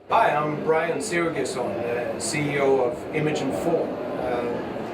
Hi, I'm Brjann Sigurgeirsson, CEO of Image and Form,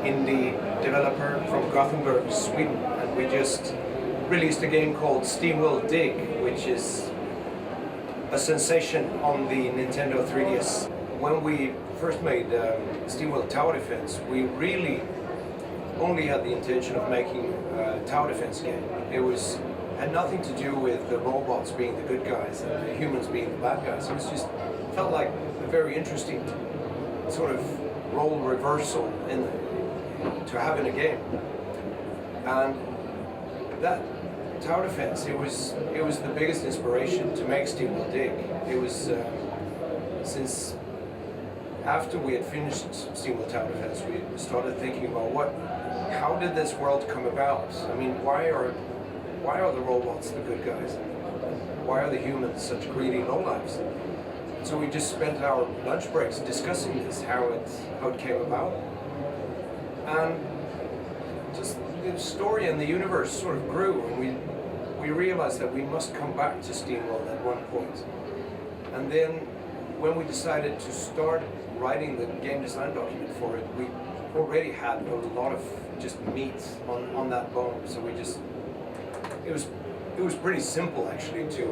indie developer from Gothenburg, Sweden, and we just released a game called SteamWorld Dig, which is a sensation on the Nintendo 3DS. When we first made SteamWorld Tower Defense, we really only had the intention of making a tower defense game. Had nothing to do with the robots being the good guys and the humans being the bad guys. It was just felt like a very interesting sort of role reversal to have in a game. And that tower defense, it was the biggest inspiration to make SteamWorld Dig. It was since after we had finished SteamWorld Tower Defense, we started thinking about how did this world come about? I mean, why are the robots the good guys? Why are the humans such greedy lowlifes? So we just spent our lunch breaks discussing this, how it came about. And just the story and the universe sort of grew, and we realized that we must come back to SteamWorld at one point. And then when we decided to start writing the game design document for it, we already had a lot of just meat on that bone. So it was pretty simple actually to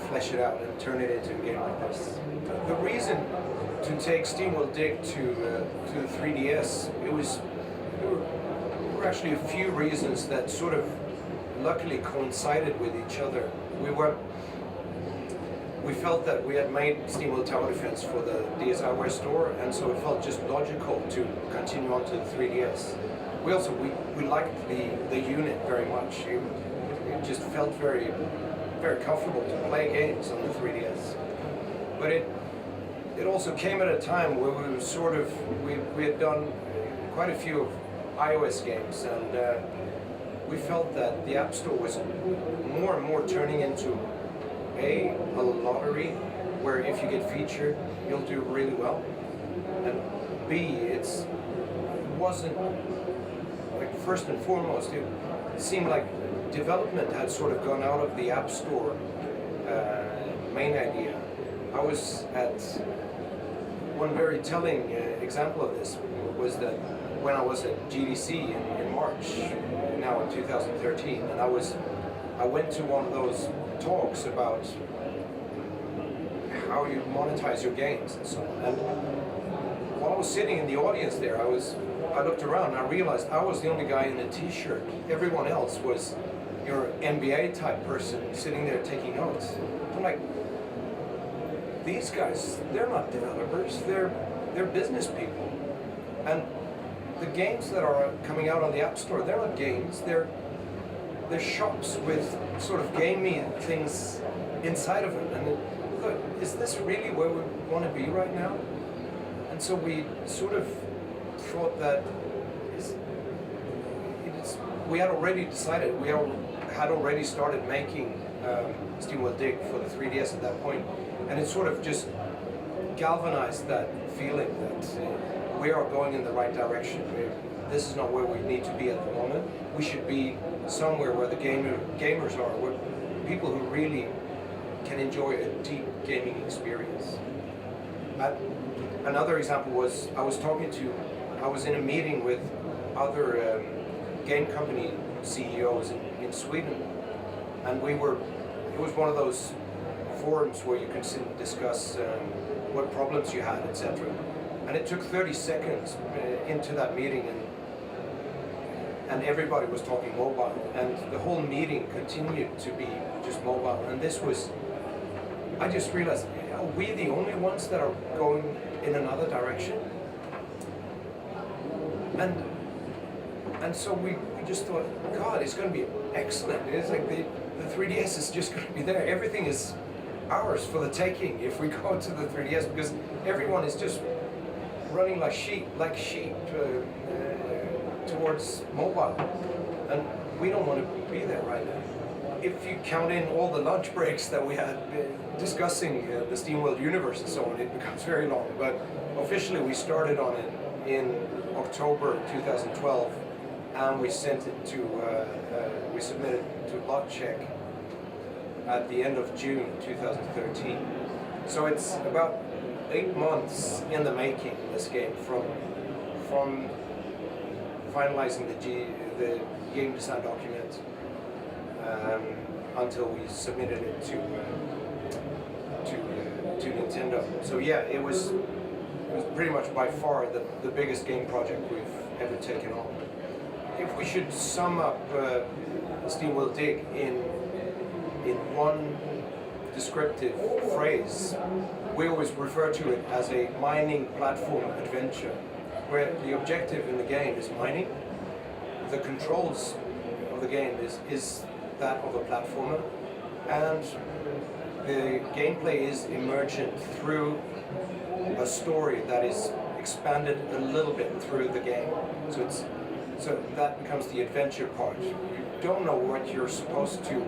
flesh it out and turn it into a game like this. The reason to take SteamWorld Dig to the 3DS, there were actually a few reasons that sort of luckily coincided with each other. We felt that we had made SteamWorld Tower Defense for the DSiWare store, and so it felt just logical to continue on to the 3DS. We liked the unit very much. It just felt very, very comfortable to play games on the 3DS. But it also came at a time where we had done quite a few iOS games, and we felt that the App Store was more and more turning into a lottery where if you get featured, you'll do really well, and B, it wasn't, like, first and foremost, it seemed like development had sort of gone out of the App Store main idea. I was at one very telling example of this was that when I was at GDC in March, now in 2013, and I went to one of those talks about how you monetize your games and so on. And while I was sitting in the audience there, I looked around and I realized I was the only guy in a t-shirt. Everyone else was your NBA type person sitting there taking notes. I'm like, these guys, they're not developers, they're business people. And the games that are coming out on the App Store, they're not games, they're shops with sort of gamey things inside of them. And look, is this really where we want to be right now? And so we sort of thought that we had already decided, we had already started making SteamWorld Dig for the 3DS at that point, and it sort of just galvanized that feeling that we are going in the right direction. This is not where we need to be at the moment. We should be somewhere where the gamers are, where people who really can enjoy a deep gaming experience. Another example was I was in a meeting with other game company CEOs in Sweden, and it was one of those forums where you could sit and discuss what problems you had, etc. And it took 30 seconds into that meeting, and everybody was talking mobile, and the whole meeting continued to be just mobile. And I just realized, are we the only ones that are going in another direction? And so we just thought, God, it's going to be excellent. It's like the 3DS is just going to be there. Everything is ours for the taking if we go to the 3DS, because everyone is just running like sheep towards mobile, and we don't want to be there right now. If you count in all the lunch breaks that we had discussing the SteamWorld universe and so on, it becomes very long. But officially we started on it in October 2012, and we sent it we submitted to lot check at the end of June 2013. So it's about 8 months in the making, this game, from finalizing the game design document until we submitted it to Nintendo. So yeah, it was pretty much by far the biggest game project we've ever taken on. If we should sum up SteamWorld Dig in one descriptive phrase, we always refer to it as a mining platform adventure, where the objective in the game is mining. The controls of the game is that of a platformer, and the gameplay is emergent through a story that is expanded a little bit through the game. So that becomes the adventure part. You don't know what you're supposed to.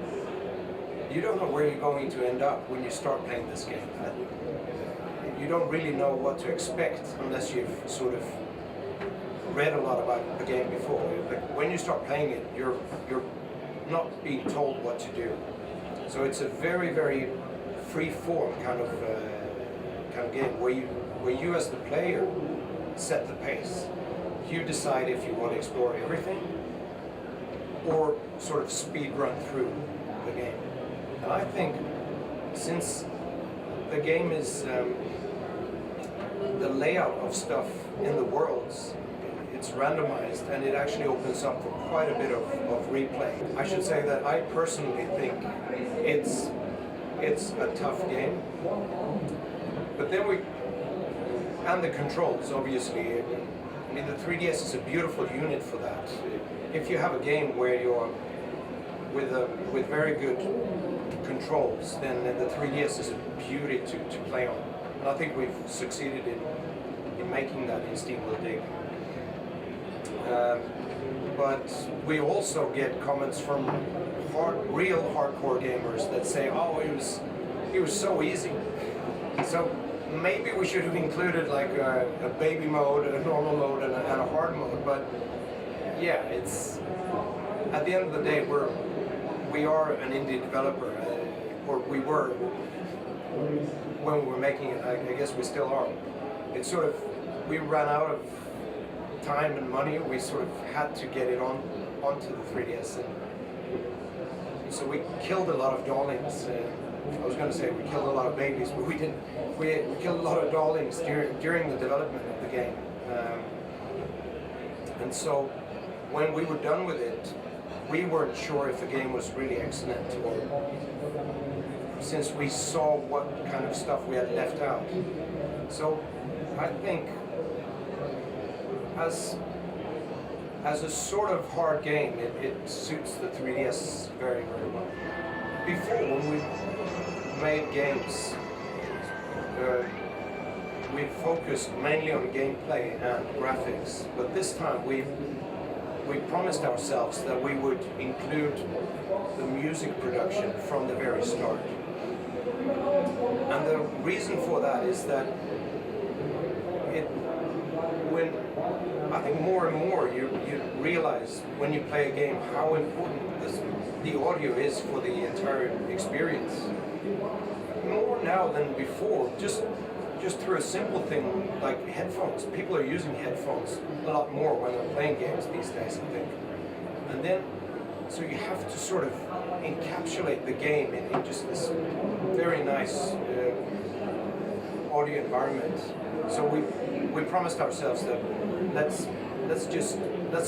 You don't know where you're going to end up when you start playing this game. You don't really know what to expect unless you've sort of read a lot about the game before. But when you start playing it, you're not being told what to do. So it's a very, very free-form kind of game where you as the player set the pace. You decide if you want to explore everything or sort of speed run through the game. And I think since the game is the layout of stuff in the worlds, it's randomized and it actually opens up for quite a bit of replay. I should say that I personally think it's a tough game. But then and the controls, obviously. I mean, the 3DS is a beautiful unit for that. If you have a game where you're with very good controls, then the 3DS is a beauty to play on. And I think we've succeeded in making that in SteamWorld Dig. But we also get comments from real hardcore gamers that say, "Oh, it was so easy." So maybe we should have included like a baby mode, a normal mode, and a hard mode. But yeah, it's at the end of the day, we are an indie developer, or we were when we were making it. I guess we still are. It's sort of, we ran out of time and money. We sort of had to get it onto the 3DS, and so we killed a lot of darlings. I was going to say we killed a lot of babies, but we didn't. We killed a lot of darlings during the development of the game. And so when we were done with it, we weren't sure if the game was really excellent, or since we saw what kind of stuff we had left out. So I think as a sort of hard game, it suits the 3DS very, very well. Before, when we made games, we focused mainly on gameplay and graphics, but this time we promised ourselves that we would include the music production from the very start. And the reason for that is that I think more and more you realize when you play a game how important the audio is for the entire experience. More now than before, just through a simple thing like headphones. People are using headphones a lot more when they're playing games these days, I think. And then, so you have to sort of encapsulate the game in just this very nice audio environment. So we promised ourselves that let's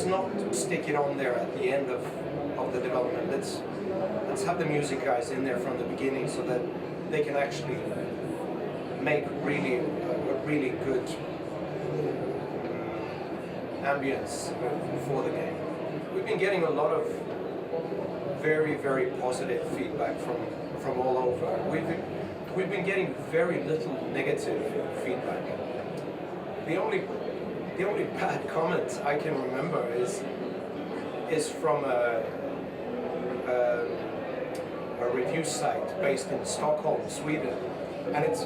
not stick it on there at the end of the development. Let's have the music guys in there from the beginning so that they can actually make a really good ambience for the game. We've been getting a lot of very, very positive feedback from all over. We've been getting very little negative feedback. The only bad comment I can remember is from a review site based in Stockholm, Sweden, and it's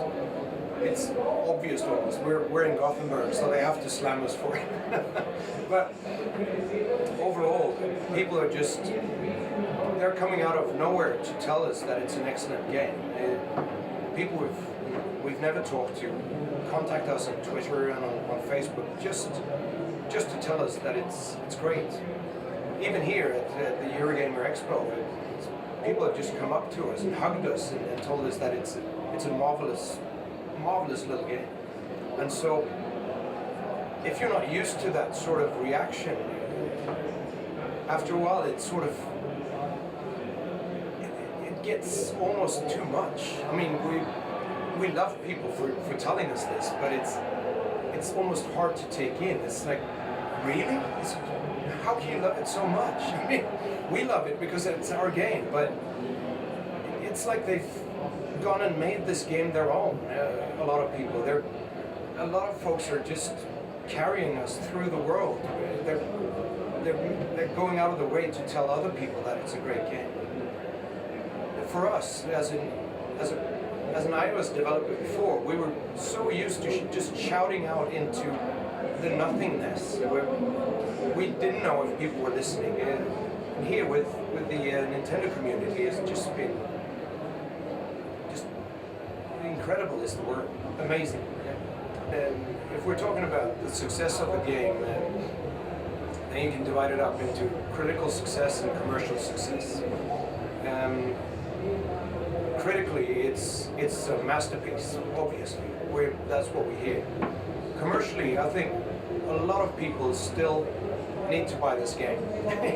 obvious to us. We're in Gothenburg, so they have to slam us for it. But overall, people are they're coming out of nowhere to tell us that it's an excellent game. People with we've never talked to, contact us on Twitter and on Facebook just to tell us that it's great. Even here at the Eurogamer Expo, people have just come up to us and hugged us and told us that it's a marvelous little game. And so, if you're not used to that sort of reaction, after a while it sort of it gets almost too much. I mean, we love people for telling us this, but it's almost hard to take in. It's like, really? How can you love it so much? I mean, we love it because it's our game, but it's like they've gone and made this game their own. A lot of people, a lot of folks are just carrying us through the world. They're going out of the way to tell other people that it's a great game. For us, as an iOS developer before, we were so used to just shouting out into the nothingness. We didn't know if people were listening. Here with the Nintendo community, it's just been incredible is the word. Amazing. If we're talking about the success of the game, then you can divide it up into critical success and commercial success. Critically, it's a masterpiece, obviously. That's what we hear. Commercially, I think a lot of people still need to buy this game,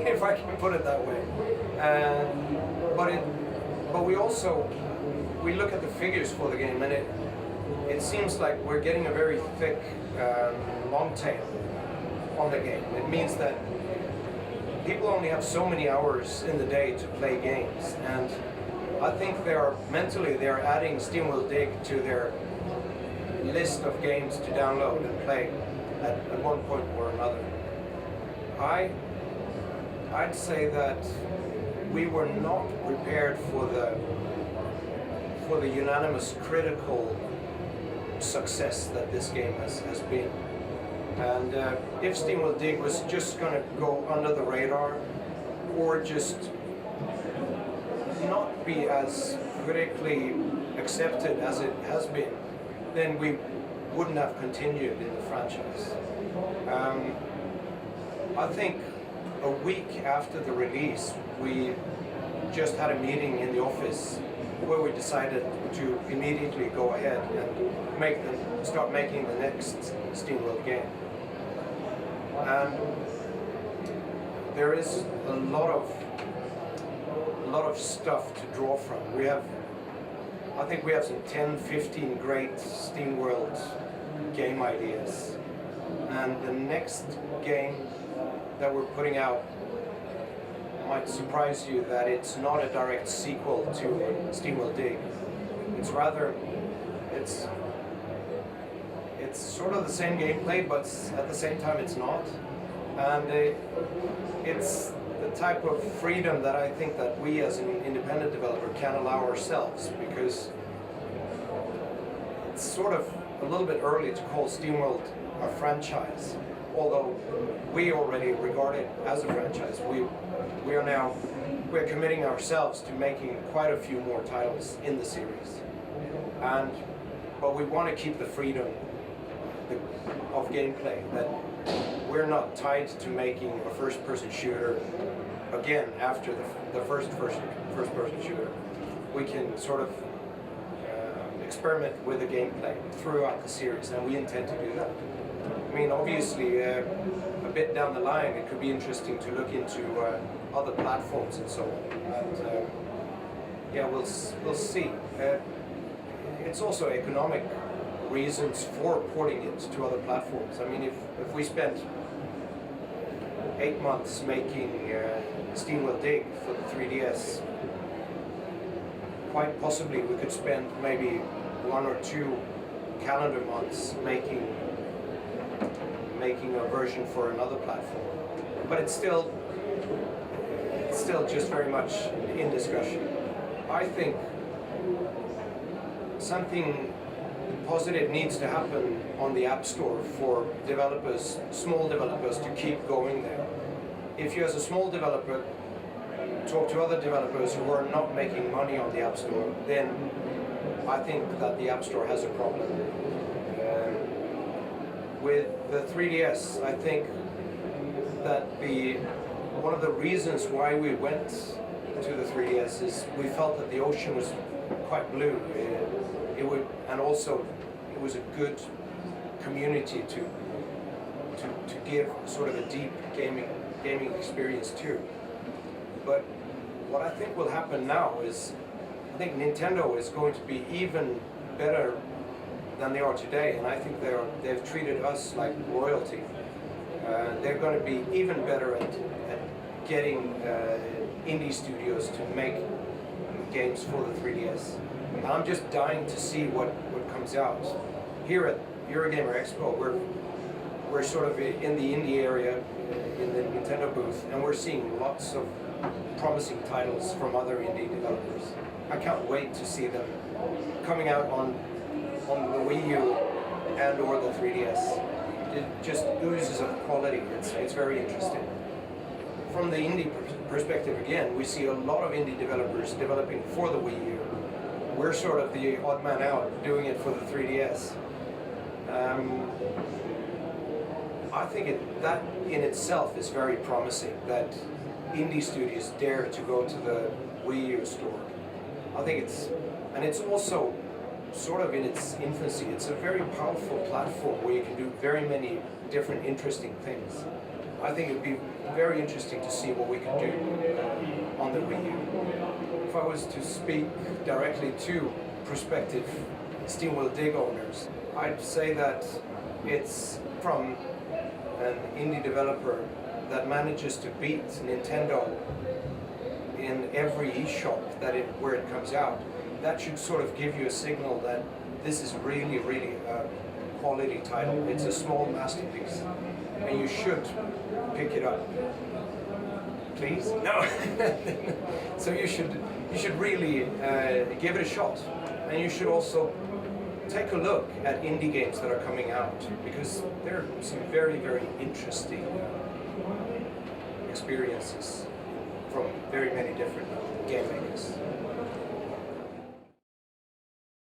if I can put it that way. But we look at the figures for the game, and it seems like we're getting a very thick long tail on the game. It means that people only have so many hours in the day to play games, and I think they are adding SteamWorld Dig to their list of games to download and play at one point or another. I'd say that we were not prepared for the unanimous critical success that this game has been. And if SteamWorld Dig was just going to go under the radar, or just not be as critically accepted as it has been, then we wouldn't have continued in the franchise. I think a week after the release, we just had a meeting in the office where we decided to immediately go ahead and start making the next SteamWorld game. And there is a lot of stuff to draw from. I think we have some 10, 15 great SteamWorld game ideas. And the next game that we're putting out might surprise you that it's not a direct sequel to SteamWorld Dig. It's rather, it's sort of the same gameplay, but at the same time it's not. And it's the type of freedom that I think that we as an independent developer can allow ourselves, because it's sort of a little bit early to call SteamWorld a franchise, although we already regard it as a franchise. We're committing ourselves to making quite a few more titles in the series, but we want to keep the freedom of gameplay, that we're not tied to making a first-person shooter again after the first-person shooter. We can sort of experiment with the gameplay throughout the series, and we intend to do that. I mean, obviously, a bit down the line, it could be interesting to look into other platforms and so on. But yeah, we'll see. It's also economic reasons for porting it to other platforms. I mean, if we spent 8 months making SteamWorld Dig for the 3DS, quite possibly we could spend maybe 1 or 2 calendar months making a version for another platform. But it's still just very much in discussion. I think something positive needs to happen on the App Store for developers, small developers, to keep going there. If you as a small developer talk to other developers who are not making money on the App Store, then I think that the App Store has a problem. With the 3DS, I think that one of the reasons why we went to the 3DS is we felt that the ocean was quite blue. And also it was a good community to give sort of a deep gaming experience too. But what I think will happen now is I think Nintendo is going to be even better than they are today, and I think they've treated us like royalty. They're going to be even better at getting indie studios to make games for the 3DS. And I'm just dying to see what comes out. Here at Eurogamer Expo, we're sort of in the indie area, in the Nintendo booth, and we're seeing lots of promising titles from other indie developers. I can't wait to see them coming out on the Wii U and or the 3DS. It just oozes of quality. It's very interesting. From the indie perspective again, we see a lot of indie developers developing for the Wii U. We're sort of the odd man out doing it for the 3DS. I think that in itself is very promising, that indie studios dare to go to the Wii U store. I think it's also sort of in its infancy. It's a very powerful platform where you can do very many different interesting things. I think it would be very interesting to see what we can do on the Wii U. If I was to speak directly to prospective SteamWorld Dig owners, I'd say that it's from an indie developer that manages to beat Nintendo in every eShop where it comes out. That should sort of give you a signal that this is really, really a quality title. It's a small masterpiece, and you should pick it up. Please? No. So you should really give it a shot, and you should also take a look at indie games that are coming out, because there are some very, very interesting experiences from very many different game makers.